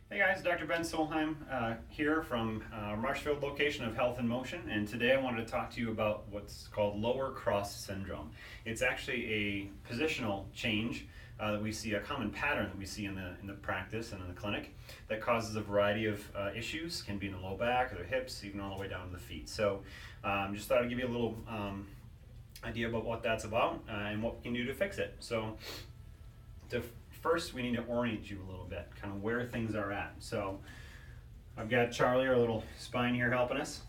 Hey guys, Dr. Ben Solheim here from Marshfield location of Health in Motion, and today I wanted to talk to you about what's called lower cross syndrome. It's actually a positional change that we see, a common pattern that we see in the practice and in the clinic that causes a variety of issues. Can be in the low back or the hips, even all the way down to the feet. So just thought I'd give you a little idea about what that's about and what we can do to fix it. So first, we need to orient you a little bit, kind of where things are at. So I've got Charlie, our little spine here, helping us.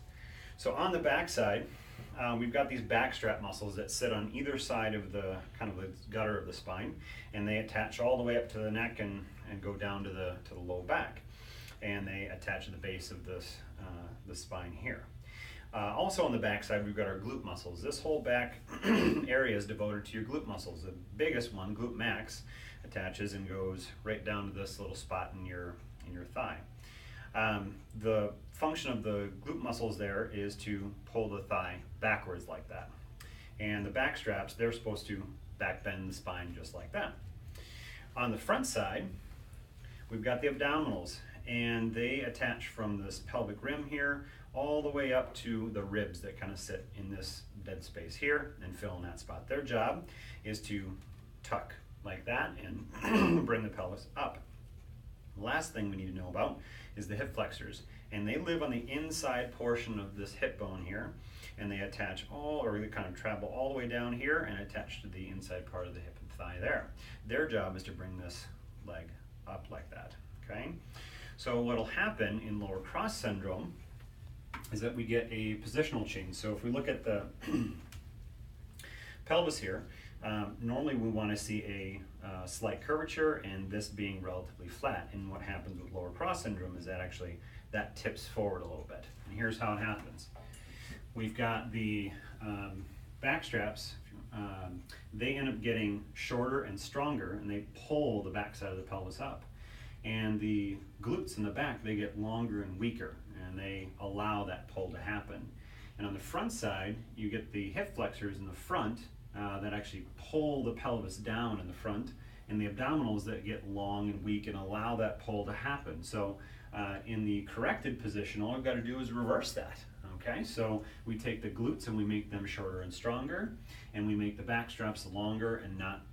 So on the back side, we've got these backstrap muscles that sit on either side of the kind of the gutter of the spine, and they attach all the way up to the neck and go down to the low back, and they attach to the base of this the spine here. Also on the back side, we've got our glute muscles. This whole back area is devoted to your glute muscles. The biggest one, glute max, attaches and goes right down to this little spot in your thigh. The function of the glute muscles there is to pull the thigh backwards like that. And the back straps, they're supposed to back bend the spine just like that. On the front side, we've got the abdominals, and they attach from this pelvic rim here all the way up to the ribs that kind of sit in this dead space here and fill in that spot. Their job is to tuck like that and bring the pelvis up. The last thing we need to know about is the hip flexors, and they live on the inside portion of this hip bone here, and they attach they kind of travel all the way down here and attach to the inside part of the hip and thigh there. Their job is to bring this leg up like that, okay? So what'll happen in lower cross syndrome is that we get a positional change. So if we look at the pelvis here, normally we want to see a slight curvature and this being relatively flat. And what happens with lower cross syndrome is that actually that tips forward a little bit. And here's how it happens. We've got the back straps. They end up getting shorter and stronger, and they pull the back side of the pelvis up. And the glutes in the back, they get longer and weaker, and they allow that pull to happen. And on the front side, you get the hip flexors in the front that actually pull the pelvis down in the front, and the abdominals that get long and weak and allow that pull to happen. So in the corrected position, all I've got to do is reverse that. Okay, so we take the glutes and we make them shorter and stronger, and we make the back straps longer and not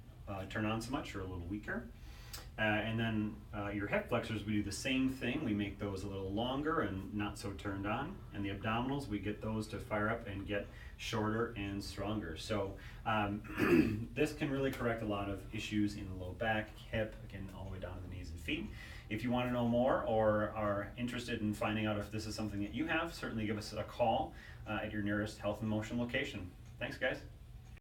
turn on so much, or a little weaker. And then your hip flexors, we do the same thing. We make those a little longer and not so turned on. And the abdominals, we get those to fire up and get shorter and stronger. So this can really correct a lot of issues in the low back, hip, again, all the way down to the knees and feet. If you want to know more or are interested in finding out if this is something that you have, certainly give us a call at your nearest Health in Motion location. Thanks, guys.